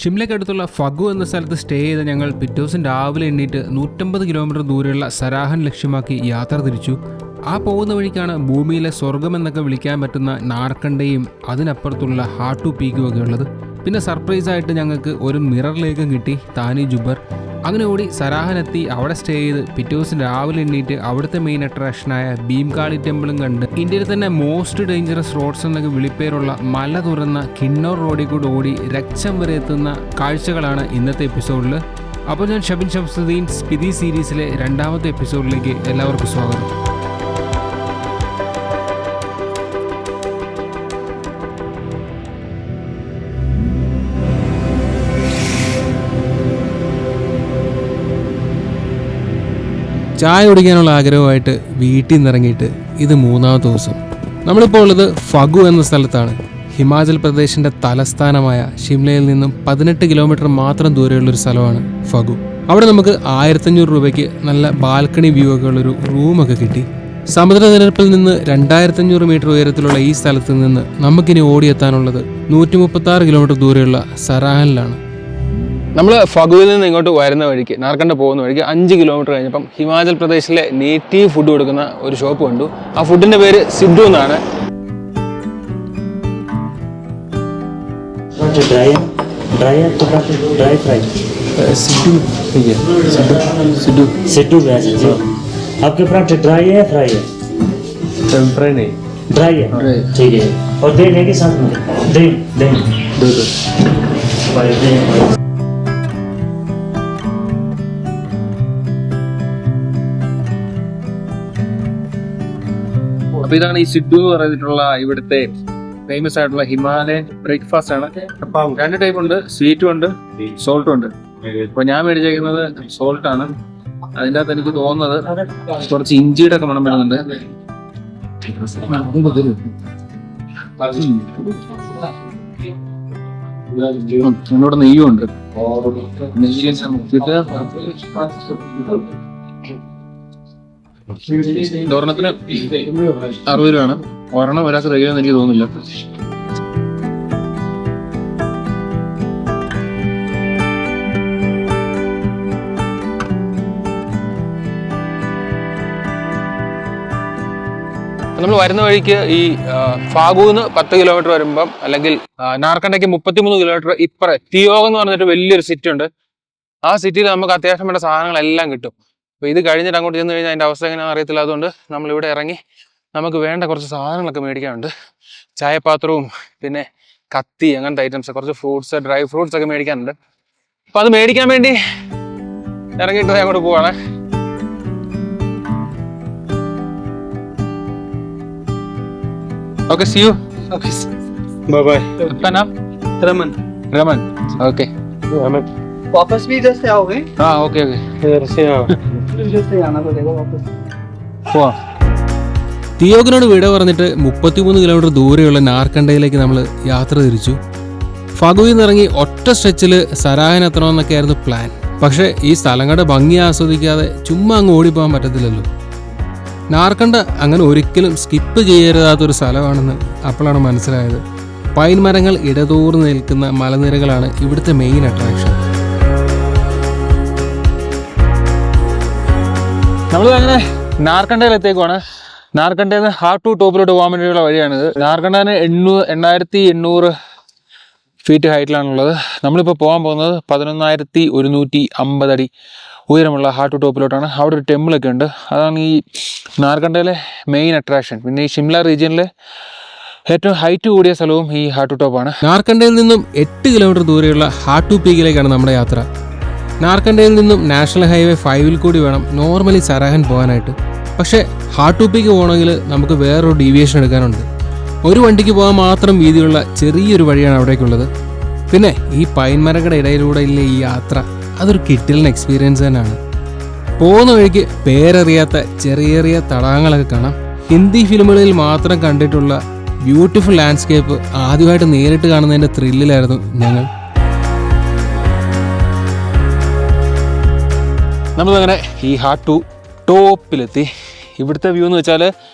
ഷിംലയ്ക്കടുത്തുള്ള ഫഗു എന്ന സ്ഥലത്ത് സ്റ്റേ ചെയ്ത ഞങ്ങൾ പിറ്റേ ദിവസം രാവിലെ എണ്ണീറ്റ് 150 കിലോമീറ്റർ ദൂരെയുള്ള സരാഹൻ ലക്ഷ്യമാക്കി യാത്ര തിരിച്ചു. ആ പോകുന്ന വഴിക്കാണ് ഭൂമിയിലെ സ്വർഗം എന്നൊക്കെ വിളിക്കാൻ പറ്റുന്ന നാർക്കണ്ടയും അതിനപ്പുറത്തുള്ള ഹാട്ടു പീക്കും ഒക്കെ ഉള്ളത്. പിന്നെ സർപ്രൈസായിട്ട് ഞങ്ങൾക്ക് ഒരു മിറർ ലേക്കും കിട്ടി, താനി ജുബ്ബർ. അങ്ങനെ ഓടി സരാഹനെത്തി അവിടെ സ്റ്റേ ചെയ്ത് പിറ്റേ ദിവസം രാവിലെ എണ്ണീറ്റ് അവിടുത്തെ മെയിൻ അട്രാക്ഷനായ ഭീംകാളി ടെമ്പിളും കണ്ട് ഇന്ത്യയിൽ തന്നെ മോസ്റ്റ് ഡേഞ്ചറസ് റോഡ്സ് എന്നൊക്കെ വിളിപ്പേരുള്ള മല തുറന്ന കിന്നൗർ റോഡിൽ കൂടെ ഓടി രക്ഷം വരെ എത്തുന്ന കാഴ്ചകളാണ് ഇന്നത്തെ എപ്പിസോഡിൽ. അപ്പോൾ ഞാൻ ഷബിൻ ഷംസുദ്ദീൻ, സ്പിതി സീരീസിലെ 2ാമത്തെ എപ്പിസോഡിലേക്ക് എല്ലാവർക്കും സ്വാഗതം. ചായ കുടിക്കാനുള്ള ആഗ്രഹമായിട്ട് വീട്ടിൽ നിന്ന് ഇറങ്ങിയിട്ട് ഇത് 3ാമത്തെ ദിവസം. നമ്മളിപ്പോൾ ഉള്ളത് ഫഗു എന്ന സ്ഥലത്താണ്. ഹിമാചൽ പ്രദേശിൻ്റെ തലസ്ഥാനമായ ഷിംലയിൽ നിന്നും 18 കിലോമീറ്റർ മാത്രം ദൂരെയുള്ളൊരു സ്ഥലമാണ് ഫഗു. അവിടെ നമുക്ക് 1500 രൂപയ്ക്ക് നല്ല ബാൽക്കണി വ്യൂ ഒക്കെ ഉള്ളൊരു റൂമൊക്കെ കിട്ടി. സമുദ്രനിരപ്പിൽ നിന്ന് 2500 മീറ്റർ ഉയരത്തിലുള്ള ഈ സ്ഥലത്ത് നിന്ന് നമുക്കിനി ഓടിയെത്താനുള്ളത് 136 കിലോമീറ്റർ ദൂരെയുള്ള സരാഹനിലാണ്. നമ്മൾ ഫഗുവിൽ നിന്ന് ഇങ്ങോട്ട് വരുന്ന വഴിക്ക്, നാർക്കണ്ട പോകുന്ന വഴിക്ക് 5 കിലോമീറ്റർ കഴിഞ്ഞപ്പം ഹിമാചൽ പ്രദേശിലെ നേറ്റീവ് ഫുഡ് കൊടുക്കുന്ന ഒരു ഷോപ്പ് കണ്ടു. ആ ഫുഡിൻ്റെ പേര് സിഡു എന്നാണ്. അപ്പൊ ഇതാണ് ഈ സിഡു എന്ന് പറഞ്ഞിട്ടുള്ള ഇവിടുത്തെ ഫേമസ് ആയിട്ടുള്ള ഹിമാലയൻ ബ്രേക്ക്ഫാസ്റ്റ് ആണ്. 2 ടൈപ്പ് ഉണ്ട്, സ്വീറ്റും ഉണ്ട് സോൾട്ടും ഉണ്ട്. അപ്പൊ ഞാൻ മേടിച്ചേക്കുന്നത് സോൾട്ട് ആണ്. അതിൻ്റെ അകത്ത് എനിക്ക് തോന്നുന്നത് കുറച്ച് ഇഞ്ചിയുടെ ഒക്കെ മണം വരുന്നുണ്ട്. എന്നോട് നെയ്യും ഉണ്ട്. ഒരെണ്ണത്തിന് 60 രൂപയാണ്. ഒരെണ്ണം ഒരാൾക്ക് തികയുമെന്ന് എനിക്ക് തോന്നുന്നില്ല. നമ്മൾ വരുന്ന വഴിക്ക് ഈ ഫാഗുന്ന് 10 കിലോമീറ്റർ വരുമ്പം, അല്ലെങ്കിൽ നാർക്കണ്ടയ്ക്ക് 33 കിലോമീറ്റർ ഇപ്പറേ തിയോഗ് എന്ന് പറഞ്ഞിട്ട് വലിയൊരു സിറ്റി ഉണ്ട്. ആ സിറ്റിയിൽ നമുക്ക് അത്യാവശ്യം വേണ്ട സാധനങ്ങളെല്ലാം കിട്ടും. അപ്പോൾ ഇത് കഴിഞ്ഞിട്ട് അങ്ങോട്ട് ചെന്ന് കഴിഞ്ഞാൽ അതിൻ്റെ അവസ്ഥ എങ്ങനെയാണെന്ന് അറിയത്തില്ല. അതുകൊണ്ട് നമ്മളിവിടെ ഇറങ്ങി നമുക്ക് വേണ്ട കുറച്ച് സാധനങ്ങളൊക്കെ മേടിക്കാനുണ്ട്. ചായപാത്രവും പിന്നെ കത്തി, അങ്ങനത്തെ ഐറ്റംസ്, കുറച്ച് ഫ്രൂട്ട്സ്, ഡ്രൈ ഫ്രൂട്ട്സ് ഒക്കെ മേടിക്കാനുണ്ട്. അപ്പോൾ അത് മേടിക്കാൻ വേണ്ടി ഇറങ്ങിയിട്ട് അങ്ങോട്ട് പോവാണ്. Okay, see you. Okay. Bye bye. आपका नाम? रमन. रमन. ओके. वापस भी इधर से आओगे? हाँ, ओके ओके. इधर से आओ. इधर से आना पड़ेगा वापस. പോവാം. തിയോഗിനോട് വിട പറഞ്ഞിട്ട് 33 കിലോമീറ്റർ ദൂരെയുള്ള നാർക്കണ്ടയിലേക്ക് നമ്മൾ യാത്ര തിരിച്ചു. ഫഗുവിൽ നിന്ന് ഇറങ്ങി ഒറ്റ സ്ട്രെച്ചിൽ സരാഹൻ എത്തണമെന്നൊക്കെ ആയിരുന്നു പ്ലാൻ. പക്ഷേ ഈ സ്ഥലങ്ങളുടെ ഭംഗി ആസ്വദിക്കാതെ ചുമ്മാ അങ്ങ് ഓടിപ്പോകാൻ പറ്റത്തില്ലല്ലോ. നാർക്കണ്ട അങ്ങനെ ഒരിക്കലും സ്കിപ്പ് ചെയ്യരുതാത്തൊരു സ്ഥലമാണെന്ന് അപ്പോഴാണ് മനസ്സിലായത്. പൈൻ മരങ്ങൾ ഇടതൂർന്ന് നിൽക്കുന്ന മലനിരകളാണ് ഇവിടുത്തെ മെയിൻ അട്രാക്ഷൻ. നമ്മൾ അങ്ങനെ നാർക്കണ്ടയിലെത്തേക്കുവാണ്. നാർക്കണ്ടയിൽ നിന്ന് ഹാട്ടു ടോപ്പിലോട്ട് പോകാൻ വേണ്ടിയുള്ള വഴിയാണിത്. നാർക്കണ്ടന് 8800 ഫീറ്റ് ഹൈറ്റിലാണുള്ളത്. നമ്മളിപ്പോൾ പോകാൻ പോകുന്നത് 11,150 അടി ഉയരമുള്ള ഹാട്ടു ടോപ്പിലോട്ടാണ്. അവിടെ ഒരു ടെമ്പിളൊക്കെ ഉണ്ട്. അതാണ് ഈ നാർക്കണ്ടയിലെ മെയിൻ അട്രാക്ഷൻ. പിന്നെ ഈ ഷിംല റീജിയനിലെ ഏറ്റവും ഹൈറ്റ് കൂടിയ സ്ഥലവും ഈ ഹാട്ടു ടോപ്പാണ്. നാർക്കണ്ടയിൽ നിന്നും 8 കിലോമീറ്റർ ദൂരെയുള്ള ഹാട്ടു പീക്കിലേക്കാണ് നമ്മുടെ യാത്ര. നാർക്കണ്ടയിൽ നിന്നും നാഷണൽ ഹൈവേ 5 കൂടി വേണം നോർമലി സരാഹൻ പോകാനായിട്ട്. പക്ഷേ ഹാട്ടു പീക്ക് പോകണമെങ്കിൽ നമുക്ക് വേറൊരു ഡീവിയേഷൻ എടുക്കാനുണ്ട്. ഒരു വണ്ടിക്ക് പോകാൻ മാത്രം വീതിയുള്ള ചെറിയൊരു വഴിയാണ് അവിടേക്കുള്ളത്. പിന്നെ ഈ പൈൻ മരങ്ങളുടെ ഇടയിലൂടെ ഇല്ല ഈ യാത്ര, അതൊരു കിട്ടിലിന് എക്സ്പീരിയൻസ് തന്നെയാണ്. പോകുന്ന വഴിക്ക് പേരറിയാത്ത ചെറിയ ചെറിയ തടാകങ്ങളൊക്കെ കാണാം. ഹിന്ദി ഫിലിമുകളിൽ മാത്രം കണ്ടിട്ടുള്ള ബ്യൂട്ടിഫുൾ ലാൻഡ്സ്കേപ്പ് ആദ്യമായിട്ട് നേരിട്ട് കാണുന്നതിൻ്റെ ത്രില്ലിലായിരുന്നു ഞങ്ങൾ. നമ്മളങ്ങനെ ഈ ഹാട്ടു ടോപ്പിലെത്തി. ഇവിടുത്തെ വ്യൂ എന്ന് വെച്ചാൽ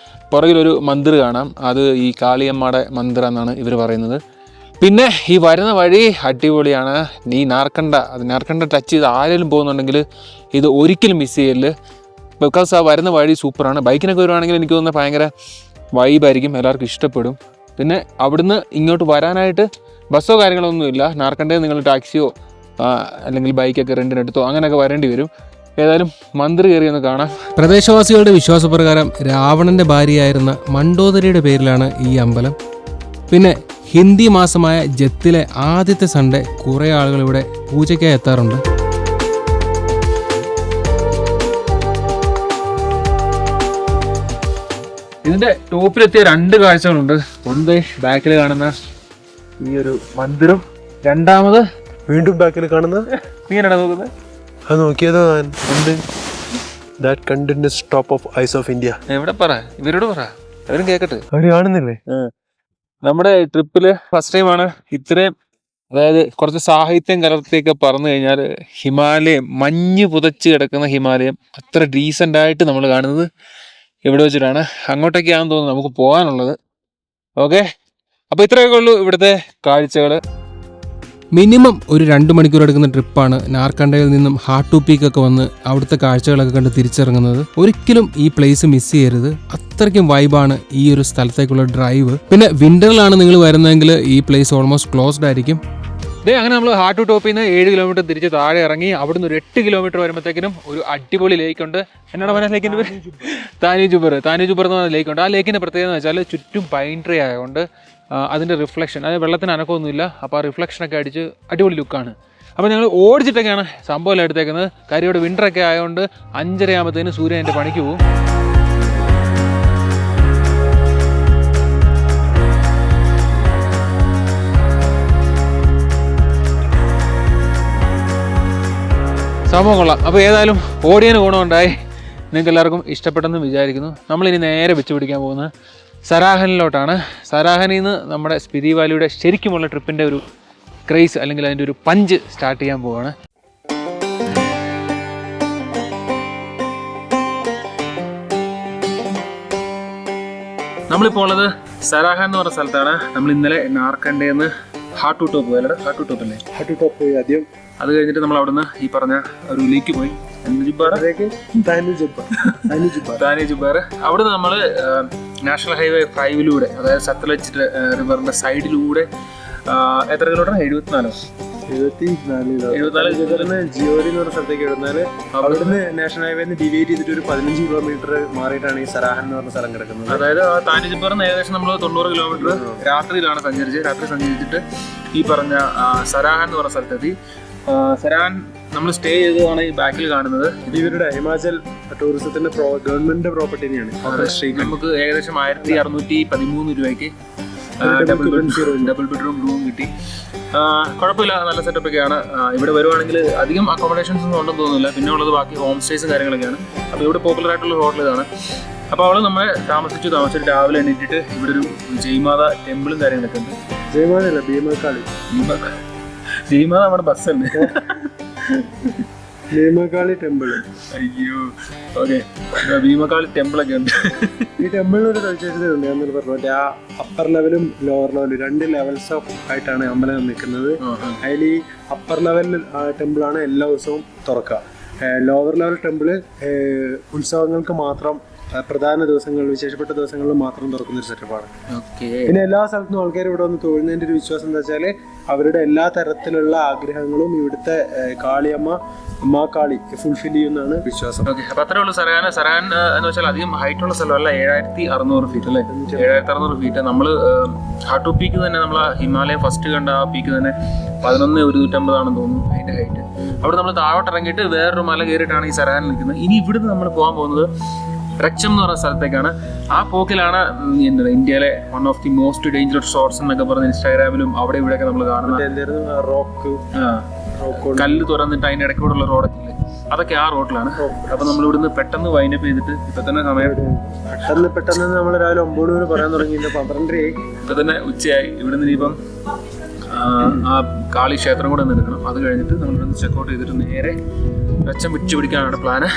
പുറകിലൊരു മന്ദിർ കാണാം. അത് ഈ കാളിയമ്മയുടെ മന്ദിർ എന്നാണ് ഇവർ പറയുന്നത്. പിന്നെ ഈ വരുന്ന വഴി അടിപൊളിയാണ്. നീ നാർക്കണ്ട ടച്ച് ചെയ്ത് ആരെങ്കിലും പോകുന്നുണ്ടെങ്കിൽ ഇത് ഒരിക്കലും മിസ് ചെയ്യല്. ബിക്കോസ് ആ വരുന്ന വഴി സൂപ്പറാണ്. ബൈക്കിനൊക്കെ വരുവാണെങ്കിൽ എനിക്ക് തോന്നുന്നത് ഭയങ്കര വൈബായിരിക്കും, എല്ലാവർക്കും ഇഷ്ടപ്പെടും. പിന്നെ അവിടുന്ന് ഇങ്ങോട്ട് വരാനായിട്ട് ബസ്സോ കാര്യങ്ങളൊന്നുമില്ല. നാർക്കണ്ടയിൽ നിങ്ങൾ ടാക്സിയോ അല്ലെങ്കിൽ ബൈക്കൊക്കെ റെൻറ്റിനെടുത്തോ അങ്ങനെയൊക്കെ വരേണ്ടി വരും. ഏതായാലും മന്ത്രി കയറി ഒന്ന് കാണാം. പ്രദേശവാസികളുടെ വിശ്വാസപ്രകാരം രാവണന്റെ ഭാര്യയായിരുന്ന മണ്ടോദരിയുടെ പേരിലാണ് ഈ അമ്പലം. പിന്നെ ഹിന്ദി മാസമായ ജത്തിലെ ആദ്യത്തെ സൺഡേ കുറേ ആളുകൾ ഇവിടെ പൂജയ്ക്കായി എത്താറുണ്ട്. ഇതിന്റെ ടോപ്പിലെത്തിയ 2 കാഴ്ചകളുണ്ട്. ഒന്ന് ബാക്കിൽ കാണുന്ന ഈ ഒരു മന്ദിരം, രണ്ടാമത് വീണ്ടും ബാക്കിൽ കാണുന്ന നീ എന്നാണ് നോക്കുന്നത്? അത് നോക്കിയതോ That continuous top of eyes of India. എവിടെ പറ, ഇവരോട് പറ, അവരും കേക്കട്ടെ. അവര് കാണുന്നില്ലേ? നമ്മുടെ ട്രിപ്പില് ഫസ്റ്റ് ടൈമാണ് ഇത്രയും, അതായത് കുറച്ച് സാഹിത്യം കലർത്തിയൊക്കെ പറഞ്ഞു കഴിഞ്ഞാൽ ഹിമാലയം, മഞ്ഞ് പുതച്ച് കിടക്കുന്ന ഹിമാലയം അത്ര ഡീസൻ്റ് ആയിട്ട് നമ്മൾ കാണുന്നത് ഇവിടെ വെച്ചിട്ടാണ്. അങ്ങോട്ടൊക്കെയാണെന്ന് തോന്നുന്നു നമുക്ക് പോകാനുള്ളത്. ഓക്കെ, അപ്പോൾ ഇത്രയൊക്കെ ഉള്ളൂ ഇവിടുത്തെ കാഴ്ചകൾ. മിനിമം ഒരു 2 മണിക്കൂർ എടുക്കുന്ന ട്രിപ്പാണ് നാർക്കണ്ടയിൽ നിന്നും ഹാട്ടു പീക്ക് ഒക്കെ വന്ന് അവിടുത്തെ കാഴ്ചകളൊക്കെ കണ്ട് തിരിച്ചിറങ്ങുന്നത്. ഒരിക്കലും ഈ പ്ലേസ് മിസ് ചെയ്യരുത്. അത്രയ്ക്കും വൈബാണ് ഈ ഒരു സ്ഥലത്തേക്കുള്ള ഡ്രൈവ്. പിന്നെ വിന്ററിലാണ് നിങ്ങൾ വരുന്നതെങ്കിൽ ഈ പ്ലേസ് ഓൾമോസ്റ്റ് ക്ലോസ്ഡ് ആയിരിക്കും. അങ്ങനെ നമ്മൾ ഹാട്ടു ടോപ്പിൽ നിന്ന് 7 കിലോമീറ്റർ തിരിച്ച് താഴെ ഇറങ്ങി. അവിടുന്ന് ഒരു 8 കിലോമീറ്റർ വരുമ്പോഴത്തേക്കിനും ഒരു അടിപൊളി ലേക്കുണ്ട്. എന്നാണ് പറയുക ലേക്കിൻ്റെ പേര്? താനി ജുബർ എന്ന് പറഞ്ഞ ലേക്കുണ്ട്. ആ ലേക്കിൻ്റെ പ്രത്യേകത എന്ന് വെച്ചാൽ ചുറ്റും പൈൻ ട്രീ ആയതുകൊണ്ട് അതിൻ്റെ റിഫ്ലക്ഷൻ, അതായത് വെള്ളത്തിന് അനക്കമൊന്നുമില്ല. അപ്പോൾ ആ റിഫ്ലക്ഷനൊക്കെ അടിച്ച് അടിപൊളി ലുക്കാണ്. അപ്പോൾ ഞങ്ങൾ ഓടിച്ചിട്ടൊക്കെയാണ് സംഭവം എടുത്തേക്കുന്നത്. കാര്യം ഇവിടെ വിൻ്ററൊക്കെ ആയതുകൊണ്ട് 5:30 ആകുമ്പോഴത്തേന് സൂര്യൻ എൻ്റെ പണിക്ക് പോകും. സംഭവം കൊള്ളാം. അപ്പോൾ ഏതായാലും ഓടിയതിന് ഗുണമുണ്ടായി. നിങ്ങൾക്ക് എല്ലാവർക്കും ഇഷ്ടപ്പെട്ടെന്ന് വിചാരിക്കുന്നു. നമ്മളിനി നേരെ വെച്ച് പിടിക്കാൻ പോകുന്നത് സരാഹനിലോട്ടാണ്. സരാഹനിൽ നിന്ന് നമ്മുടെ സ്പിതി വാലിയുടെ ശരിക്കുമുള്ള ട്രിപ്പിൻ്റെ ഒരു ക്രേസ് അല്ലെങ്കിൽ അതിൻ്റെ ഒരു പഞ്ച് സ്റ്റാർട്ട് ചെയ്യാൻ പോവുകയാണ്. നമ്മളിപ്പോൾ ഉള്ളത് സരാഹൻ എന്ന് പറഞ്ഞ സ്ഥലത്താണ്. നമ്മൾ ഇന്നലെ നാർക്കണ്ടയിൽ നിന്ന് ഹാട്ടു ടോപ്പ് പോയല്ലേ? ഹാട്ടു ടോപ്പ് പോയി ആദ്യം. അത് കഴിഞ്ഞിട്ട് നമ്മൾ അവിടുന്ന് ഈ പറഞ്ഞ ഒരു ലേക്ക് പോയി, താനി ജുബ്ബാർ. അവിടുന്ന് നമ്മൾ നാഷണൽ ഹൈവേ 5 അതായത് സത്ലജ് റിവറിന്റെ സൈഡിലൂടെ എത്ര കിലോമീറ്റർ? 74 ജിയോരി എന്ന് പറഞ്ഞ സ്ഥലത്തേക്ക് എഴുതുന്നാല് അവിടുന്ന് നാഷണൽ ഹൈവേന്ന് ഡിവൈഡ് ചെയ്തിട്ട് ഒരു 15 കിലോമീറ്റർ മാറിയിട്ടാണ് ഈ സരാഹൻ എന്ന് പറഞ്ഞ സ്ഥലം കിടക്കുന്നത്. അതായത് താനി ജുബ്ബാറിന് ഏകദേശം നമ്മൾ 90 കിലോമീറ്റർ രാത്രിയിലാണ് സഞ്ചരിച്ചത്. രാത്രി സഞ്ചരിച്ചിട്ട് ഈ പറഞ്ഞ സരാഹൻ എന്ന് പറഞ്ഞ സ്ഥലത്തെത്തി. സരാഹൻ നമ്മൾ സ്റ്റേ ചെയ്തതാണ് ഈ ബാക്കിൽ കാണുന്നത്. ഇവരുടെ ഹിമാചൽ ടൂറിസത്തിന്റെ ഗവൺമെന്റിന്റെ പ്രോപ്പർട്ടി തന്നെയാണ്. നമുക്ക് ഏകദേശം 1613 രൂപയ്ക്ക് ഡബിൾ ബെഡ്റൂം റൂം കിട്ടി. കുഴപ്പമില്ല, നല്ല സെറ്റപ്പ് ഒക്കെയാണ്. ഇവിടെ വരുവാണെങ്കിൽ അധികം അക്കോമഡേഷൻസ് ഒന്നും ഉണ്ടെന്ന് തോന്നുന്നില്ല. പിന്നെ ഉള്ളത് ബാക്കി ഹോം സ്റ്റേസും കാര്യങ്ങളൊക്കെയാണ്. അപ്പോൾ ഇവിടെ പോപ്പുലർ ആയിട്ടുള്ള ഹോട്ടൽ ഇതാണ്. അപ്പോൾ അവൾ നമ്മളെ താമസിച്ചിട്ട് രാവിലെ എണീറ്റിട്ട് ഇവിടെ ഒരു ജയ്മാത ടെമ്പിളും കാര്യങ്ങളൊക്കെ ഉണ്ട്. ജയ്മാതല്ല, ഭീമക്കാളി. ജയ്മാത നമ്മുടെ ബസ്സല്ലേ? ഭീമക്കാളി ടെമ്പിൾ. അയ്യോ, ഓക്കെ, ഭീമക്കാളി ടെമ്പിളൊക്കെ ഉണ്ട്. ഈ ടെമ്പിളിന് ഒരു സവിശേഷതയുണ്ട്. ഞാൻ പറഞ്ഞു, ആ അപ്പർ ലെവലും ലോവർ ലെവലും 2 ലെവൽസ് ഓഫ് ആയിട്ടാണ് അമ്പലം നിൽക്കുന്നത്. അതിൽ ഈ അപ്പർ ലെവൽ ടെമ്പിളാണ് എല്ലാ ദിവസവും തുറക്കുക. ലോവർ ലെവൽ ടെമ്പിള് ഉത്സവങ്ങൾക്ക് മാത്രം, പ്രധാന ദിവസങ്ങളിൽ, വിശേഷപ്പെട്ട ദിവസങ്ങളിൽ മാത്രം തുറക്കുന്ന ഒരു സെറ്റപ്പാണ്. പിന്നെ എല്ലാ സ്ഥലത്തും ആൾക്കാർ ഇവിടെ വന്ന് തൊഴുന്നതിന്റെ ഒരു വിശ്വാസം എന്താ വെച്ചാല് അവരുടെ എല്ലാ തരത്തിലുള്ള ആഗ്രഹങ്ങളും ഇവിടുത്തെ കാളിയമ്മ, അമ്മാ കാളി ഫുൾഫിൽ ചെയ്യുന്നതാണ് വിശ്വാസം. അപ്പൊ അത്രേ ഉള്ളൂ. സരാൻ എന്ന് വെച്ചാൽ അധികം ഹൈറ്റ് ഉള്ള സ്ഥലമല്ല. 7600 ഫീറ്റ് അല്ലേ? 7600 ഫീറ്റ്. നമ്മള് ഹാട്ടു പീക്ക് തന്നെ, നമ്മൾ ഹിമാലയം ഫസ്റ്റ് കണ്ട ആ പീക്ക് തന്നെ 11,150 ആണെന്ന് തോന്നുന്നു അതിന്റെ ഹൈറ്റ്. അവിടെ നമ്മൾ താഴോട്ട് ഇറങ്ങിയിട്ട് വേറൊരു മല കയറിയിട്ടാണ് ഈ സരാൻ നിൽക്കുന്നത്. ഇനി ഇവിടുന്ന് നമ്മൾ പോകാൻ പോകുന്നത് റക്ചം എന്ന് പറയുന്ന സ്ഥലത്തേക്കാണ്. ആ പോക്കിലാണ് ഇന്ത്യയിലെ one of the most dangerous shots എന്നൊക്കെ പറഞ്ഞ് ഇൻസ്റ്റാഗ്രാമിലും അവിടെ ഇവിടെയൊക്കെ നമ്മൾ കാണുന്നത്. റോക്ക് കല്ല് തുറന്നിട്ട് അതിന്റെ ഇടയ്ക്കൂടുള്ള റോഡൊക്കെ ഇല്ലേ, അതൊക്കെ ആ റോഡിലാണ്. അപ്പൊ നമ്മൾ ഇവിടുന്ന് പെട്ടെന്ന് വൈൻഡപ്പ് ചെയ്തിട്ട് ഇപ്പൊ തന്നെ സമയം പെട്ടെന്ന് നമ്മൾ രാവിലെ 9 പറയാൻ തുടങ്ങി, 12 ഇപ്പൊ തന്നെ ഉച്ചയായി. ഇവിടുന്ന് ഇനിയിപ്പം ആ കാളി ക്ഷേത്രം കൂടെ ഒന്ന് എടുക്കണം. അത് കഴിഞ്ഞിട്ട് നമ്മൾ ഇവിടുന്ന് ചെക്കൗട്ട് ചെയ്തിട്ട് നേരെ റക്ചം വിച്ചു പിടിക്കാനാണ് പ്ലാന്.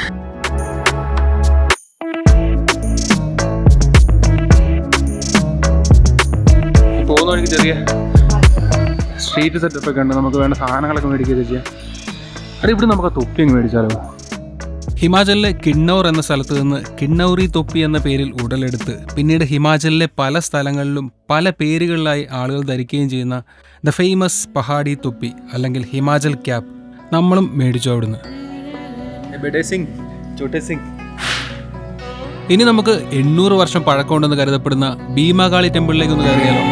പോകുന്ന വഴിക്ക് ചെറിയ സ്ട്രീറ്റ് സെറ്റപ്പൊക്കെ ഉണ്ട്. നമുക്ക് വേണ്ട സാധനങ്ങളൊക്കെ മേടിക്കുകയൊക്കെ ചെയ്യാം. അവിടെ ഇവിടെ നമുക്ക് ആ തൊപ്പി അങ്ങ് മേടിച്ചാലോ? ഹിമാചലിലെ കിന്നൗർ എന്ന സ്ഥലത്ത് നിന്ന് കിന്നൗറി തൊപ്പി എന്ന പേരിൽ ഉടലെടുത്ത് പിന്നീട് ഹിമാചലിലെ പല സ്ഥലങ്ങളിലും പല പേരുകളിലായി ആളുകൾ ധരിക്കുകയും ചെയ്യുന്ന ദ ഫേമസ് പഹാഡി തൊപ്പി അല്ലെങ്കിൽ ഹിമാചൽ ക്യാപ്പ് നമ്മളും മേടിച്ചു അവിടുന്ന്. ഇനി നമുക്ക് 800 വർഷം പഴക്കമുണ്ടെന്ന് കരുതപ്പെടുന്ന ഭീമാകാളി ടെമ്പിളിലേക്ക് ഒന്ന് കയറിയാലോ?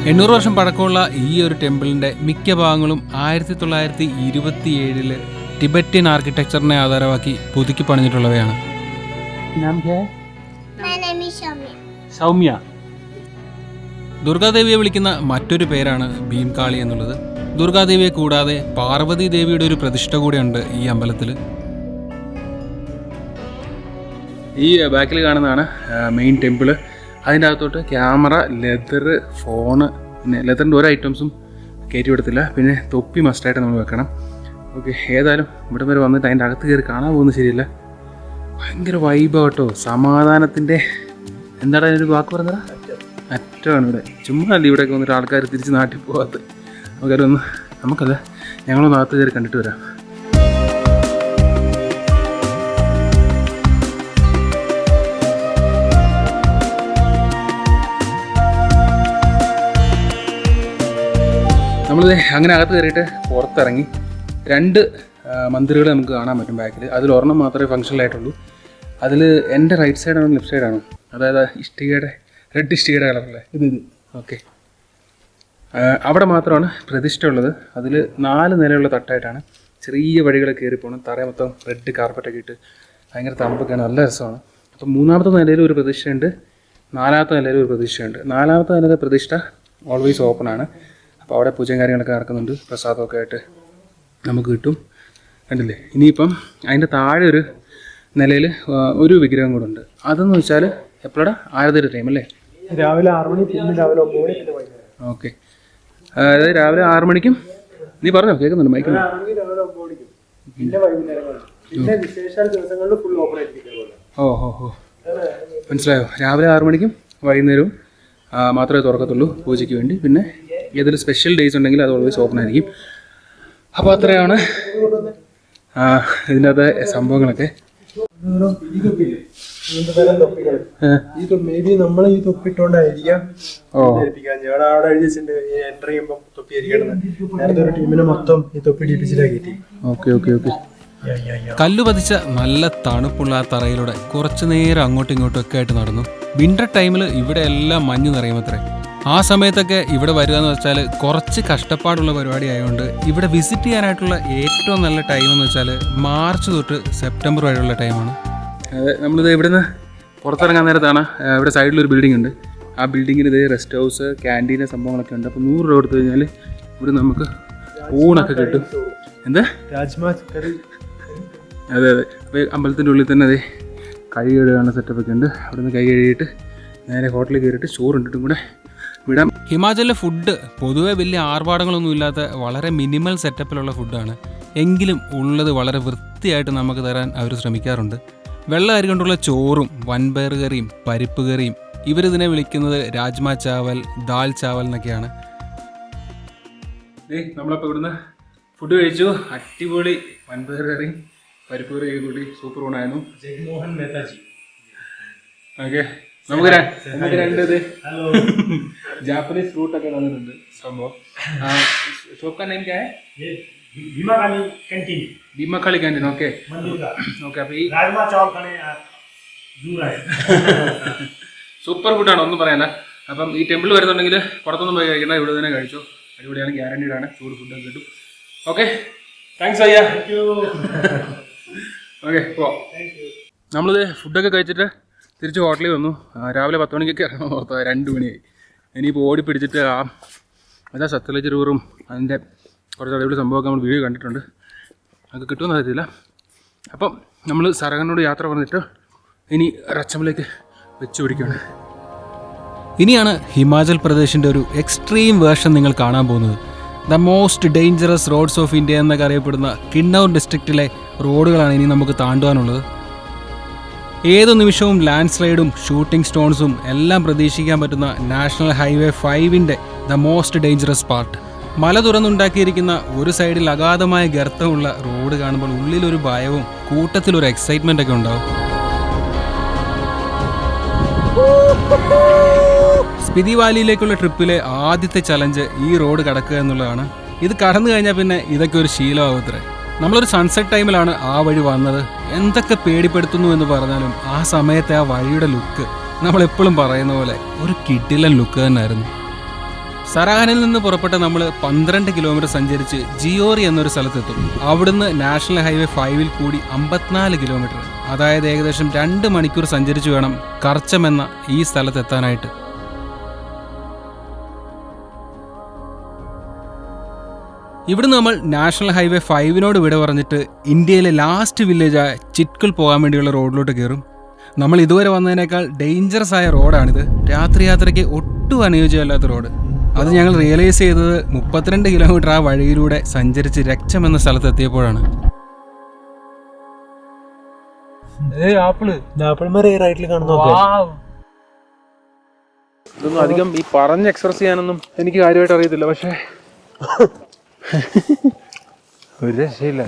800 വർഷം പഴക്കമുള്ള ഈ ഒരു ടെമ്പിളിൻ്റെ മിക്ക ഭാഗങ്ങളും 1927 ടിബറ്റൻ ആർക്കിടെക്ചറിനെ ആധാരമാക്കി പുതുക്കി പണിഞ്ഞിട്ടുള്ളവയാണ്. സൗമ്യ. ദുർഗാദേവിയെ വിളിക്കുന്ന മറ്റൊരു പേരാണ് ഭീംകാളി എന്നുള്ളത്. ദുർഗാദേവിയെ കൂടാതെ പാർവതി ദേവിയുടെ ഒരു പ്രതിഷ്ഠ കൂടിയുണ്ട് ഈ അമ്പലത്തിൽ. ഈ ബാക്കിൽ കാണുന്നതാണ് മെയിൻ ടെമ്പിള്. അതിൻ്റെ അകത്തോട്ട് ക്യാമറ, ലെതർ, ഫോണ്, പിന്നെ ലെതറിൻ്റെ ഒരു ഐറ്റംസും കയറ്റി വിടത്തില്ല. പിന്നെ തൊപ്പി മസ്റ്റായിട്ട് നമ്മൾ വെക്കണം. ഓക്കെ, ഏതായാലും ഇവിടെ വരെ വന്നിട്ട് അതിൻ്റെ അകത്ത് കയറി കാണാൻ പോകുന്നത് ശരിയല്ല. ഭയങ്കര വൈബ് കേട്ടോ, സമാധാനത്തിൻ്റെ എന്താണ് അതിനൊരു വാക്ക് പറഞ്ഞതാ, അറ്റമാണ് ഇവിടെ. ചുമ്മാ അല്ല ഇവിടെയൊക്കെ വന്നിട്ട് ആൾക്കാർ തിരിച്ച് നാട്ടിൽ പോകാത്ത. നമുക്കല്ല, ഞങ്ങളൊന്ന് അകത്ത് കയറി കണ്ടിട്ട് വരാം. നമ്മളിത് അങ്ങനെ അകത്ത് കയറിയിട്ട് പുറത്തിറങ്ങി 2 മന്ദിറുകൾ നമുക്ക് കാണാൻ പറ്റും ബാക്കിൽ. അതിൽ ഒരെണ്ണം മാത്രമേ ഫങ്ഷണലായിട്ടുള്ളൂ. അതിൽ എൻ്റെ റൈറ്റ് സൈഡാണോ ലെഫ്റ്റ് സൈഡാണോ, അതായത് ഇഷ്ടികയുടെ റെഡ് ഇഷ്ടികയുടെ കളറല്ലേ ഇത്. ഓക്കെ, അവിടെ മാത്രമാണ് പ്രതിഷ്ഠ ഉള്ളത്. അതിൽ 4 നിലയുള്ള തട്ടായിട്ടാണ്. ചെറിയ വഴികൾ കയറി പോകണം. തറ മൊത്തം റെഡ് കാർപ്പറ്റൊക്കെ ഇട്ട് ഭയങ്കര തമ്പൊക്കെയാണ്, നല്ല രസമാണ്. അപ്പം 3ാമത്തെ നിലയിൽ ഒരു പ്രതിഷ്ഠയുണ്ട്, 4ാമത്തെ നിലയിൽ ഒരു പ്രതിഷ്ഠയുണ്ട്. 4ാമത്തെ നിലയിലെ പ്രതിഷ്ഠ ഓൾവേസ് ഓപ്പൺ ആണ്. അപ്പോൾ അവിടെ പൂജയും കാര്യങ്ങളൊക്കെ നടക്കുന്നുണ്ട്. പ്രസാദമൊക്കെ ആയിട്ട് നമുക്ക് കിട്ടും. കണ്ടില്ലേ? ഇനിയിപ്പം അതിൻ്റെ താഴെ ഒരു നിലയിൽ ഒരു വിഗ്രഹം കൂടെ ഉണ്ട്. അതെന്ന് വെച്ചാൽ എപ്പോഴാണ് ആരതിയുടെ ടൈം അല്ലേ? രാവിലെ 6 മണി, പിന്നെ രാവിലെ 9 മണി. ഓക്കെ, അതായത് രാവിലെ 6 മണിക്കും. നീ പറഞ്ഞോ, കേൾക്കുന്നുണ്ട് മൈക്കിൽ. ഓ മനസ്സിലായോ? രാവിലെ 6 മണിക്കും വൈകുന്നേരവും മാത്രമേ തുറക്കത്തുള്ളൂ പൂജയ്ക്ക് വേണ്ടി. പിന്നെ ഏതൊരു സ്പെഷ്യൽ ഡേയ്സ് ഉണ്ടെങ്കിൽ അത് ഓൾവേസ് ഓപ്പൺ ആയിരിക്കും. അപ്പോൾ അത്രയാണ് ഇതിൻ്റെ അകത്തെ സംഭവങ്ങളൊക്കെ. മേ ബി നമ്മൾ ഈ തൊപ്പിട്ടോണ്ടായിരിക്കാം ഞാൻ അവിടെ എഴുതി വെച്ചിട്ടുണ്ട് എൻ്റർ ചെയ്യുമ്പോൾ തൊപ്പി ആയിരിക്കണം. നേരത്തെ ഒരു ടീമിനെ മൊത്തം ഈ തൊപ്പി ഡിപ്പിച്ചിട്ടാക്കി. Okay okay okay. കല്ലു പതിച്ച നല്ല തണുപ്പുള്ള ആ തറയിലൂടെ കുറച്ചു നേരം അങ്ങോട്ടും ഇങ്ങോട്ടും ഒക്കെ ആയിട്ട് നടന്നു. വിന്റർ ടൈമിൽ ഇവിടെ എല്ലാം മഞ്ഞ് നിറയുമത്രേ. ആ സമയത്തൊക്കെ ഇവിടെ വരിക എന്ന് വെച്ചാൽ കുറച്ച് കഷ്ടപ്പാടുള്ള പരിപാടി ആയതുകൊണ്ട് ഇവിടെ വിസിറ്റ് ചെയ്യാനായിട്ടുള്ള ഏറ്റവും നല്ല ടൈം എന്ന് വെച്ചാൽ മാർച്ച് തൊട്ട് സെപ്റ്റംബർ വരെയുള്ള ടൈമാണ്. നമ്മളിത് ഇവിടുന്ന് പുറത്തിറങ്ങാൻ നേരത്താണ് ഇവിടെ സൈഡിലൊരു ബിൽഡിംഗ് ഉണ്ട്. ആ ബിൽഡിങ്ങിൽ ഇത് റെസ്റ്റ് ഹൗസ്, ക്യാൻറ്റീന് സംഭവങ്ങളൊക്കെ ഉണ്ട്. അപ്പോൾ 100 രൂപ കൊടുത്തു കഴിഞ്ഞാൽ ഇവിടെ നമുക്ക് ഊണൊക്കെ കിട്ടും. എന്താ രാജ്മാ കറി. അതെ അതെ. അപ്പോൾ അമ്പലത്തിൻ്റെ ഉള്ളിൽ തന്നെ അതെ കൈ കഴുകാനുള്ള സെറ്റപ്പൊക്കെ ഉണ്ട്. അവിടെ നിന്ന് കൈ കഴുകിയിട്ട് നേരെ ഹോട്ടലിൽ കയറിയിട്ട് ചോറുണ്ടിട്ടും കൂടെ വിടാം. ഹിമാചലിലെ ഫുഡ് പൊതുവെ വലിയ ആർഭാടങ്ങളൊന്നും ഇല്ലാത്ത വളരെ മിനിമൽ സെറ്റപ്പിലുള്ള ഫുഡാണ്. എങ്കിലും ഉള്ളത് വളരെ വൃത്തിയായിട്ട് നമുക്ക് തരാൻ അവർ ശ്രമിക്കാറുണ്ട്. വെള്ള അരി കൊണ്ടുള്ള ചോറും വൻപയർ കറിയും പരിപ്പ് കറിയും, ഇവരിതിനെ വിളിക്കുന്നത് രാജ്മാ ചാവൽ, ദാൽ ചാവൽ എന്നൊക്കെയാണ്. നമ്മളപ്പോൾ ഇവിടുന്ന് ഫുഡ് കഴിച്ചു. അടിപൊളി വൻപയർ കറിയും പരിപ്പ് കറിയും കൂടി സൂപ്പർ ഊണായിരുന്നു. ജഗ്മോഹൻ മേത്താജി. ഓക്കെ, നമുക്ക് 2 ജാപ്പനീസ് ഫ്രൂട്ട് ഒക്കെ തന്നിട്ടുണ്ട് സംഭവം. ഷോപ്പ് का नेम क्या है? Bhimakali canteen. Bhimakali canteen. Okay okay. അപ്പോൾ ഈ राजमा चावल खाने जरूर आए. സൂപ്പർ ഫുഡാണ്, ഒന്നും പറയാനില്ല. അപ്പം ഈ ടെമ്പിൾ വരുന്നുണ്ടെങ്കിൽ പുറത്തൊന്നും പോയി കഴിക്കണ്ട, ഇവിടെ തന്നെ കഴിച്ചു. അടിപൊളിയാണ്, ഗ്യാരണ്ടീഡാണ്, ചൂട് ഫുഡൊക്കെ കിട്ടും. ഓക്കെ, താങ്ക്സ് അയ്യ. ഓക്കെ, പോവാം. നമ്മളിത് ഫുഡൊക്കെ കഴിച്ചിട്ട് തിരിച്ച് ഹോട്ടലിൽ വന്നു. രാവിലെ 10 മണിക്കൊക്കെ ഇറങ്ങാൻ ഓർത്തത്, 2 മണിയായി. ഇനിയിപ്പോൾ ഓടിപ്പിടിച്ചിട്ട് അതാ സത്ലജ് റിവറും അതിൻ്റെ കുറച്ച് അടിപൊളി സംഭവമൊക്കെ നമ്മൾ വീഡിയോ കണ്ടിട്ടുണ്ട്. അതൊക്കെ കിട്ടുമെന്ന് അറിയത്തില്ല. അപ്പം നമ്മൾ സരഹനോട് യാത്ര പറഞ്ഞിട്ട് ഇനി റച്ചമിലേക്ക് വെച്ച് പിടിക്കുകയാണ്. ഇനിയാണ് ഹിമാചൽ പ്രദേശിൻ്റെ ഒരു എക്സ്ട്രീം വേർഷൻ നിങ്ങൾ കാണാൻ പോകുന്നത്. The most dangerous roads of India എന്നൊക്കെ അറിയപ്പെടുന്ന കിന്നൗർ ഡിസ്ട്രിക്റ്റിലെ റോഡുകളാണ് ഇനി നമുക്ക് താണ്ടുവാനുള്ളത്. ഏതു നിമിഷവും ലാൻഡ് സ്ലൈഡും ഷൂട്ടിംഗ് സ്റ്റോൺസും എല്ലാം പ്രതീക്ഷിക്കാൻ പറ്റുന്ന നാഷണൽ ഹൈവേ 5-ന്റെ ദ മോസ്റ്റ് ഡേഞ്ചറസ് പാർട്ട്. മല തുറന്നുണ്ടാക്കിയിരിക്കുന്ന ഒരു സൈഡിൽ അഗാധമായ ഗർത്തമുള്ള റോഡ് കാണുമ്പോൾ ഉള്ളിലൊരു ഭയവും കൂട്ടത്തിലൊരു എക്സൈറ്റ്മെന്റ് ഒക്കെ ഉണ്ടാവും. സ്പിതി വാലിയിലേക്കുള്ള ട്രിപ്പിലെ ആദ്യത്തെ ചലഞ്ച് ഈ റോഡ് കടക്കുക എന്നുള്ളതാണ്. ഇത് കടന്നു കഴിഞ്ഞാൽ പിന്നെ ഇതൊക്കെ ഒരു ശീലമാവത്രേ. നമ്മളൊരു സൺസെറ്റ് ടൈമിലാണ് ആ വഴി വന്നത്. എന്തൊക്കെ പേടിപ്പെടുത്തുന്നു എന്ന് പറഞ്ഞാലും ആ സമയത്തെ ആ വഴിയുടെ ലുക്ക് നമ്മളെപ്പോഴും പറയുന്ന പോലെ ഒരു കിടിലൻ ലുക്ക് തന്നെയായിരുന്നു. സരാഹനിൽ നിന്ന് പുറപ്പെട്ട നമ്മൾ 12 കിലോമീറ്റർ സഞ്ചരിച്ച് ജിയോറി എന്നൊരു സ്ഥലത്തെത്തും. അവിടുന്ന് നാഷണൽ ഹൈവേ 5-ൽ കൂടി 54 കിലോമീറ്റർ, അതായത് ഏകദേശം 2 മണിക്കൂർ സഞ്ചരിച്ച് വേണം കർച്ചം എന്ന ഈ സ്ഥലത്തെത്താനായിട്ട്. ഇവിടുന്ന് നമ്മൾ നാഷണൽ ഹൈവേ 5-നോട് വിട പറഞ്ഞിട്ട് ഇന്ത്യയിലെ ലാസ്റ്റ് വില്ലേജായ ചിറ്റ്കുൽ പോകാൻ വേണ്ടിയുള്ള റോഡിലോട്ട് കയറും. നമ്മൾ ഇതുവരെ വന്നതിനേക്കാൾ ഡേഞ്ചറസ് ആയ റോഡാണിത്. രാത്രി യാത്രയ്ക്ക് ഒട്ടും അനുയോജ്യമല്ലാത്ത റോഡ്. അത് ഞങ്ങൾ റിയലൈസ് ചെയ്തത് 32 കിലോമീറ്റർ ആ വഴിയിലൂടെ സഞ്ചരിച്ച് രക്ഷം എന്ന സ്ഥലത്തെത്തിയപ്പോഴാണ്. ഇതൊന്നും അധികം ഈ പറഞ്ഞ് എക്സ്പ്രസ് ചെയ്യാനൊന്നും എനിക്ക് കാര്യമായിട്ട് അറിയത്തില്ല, പക്ഷേ ഒരു രക്ഷയില്ല.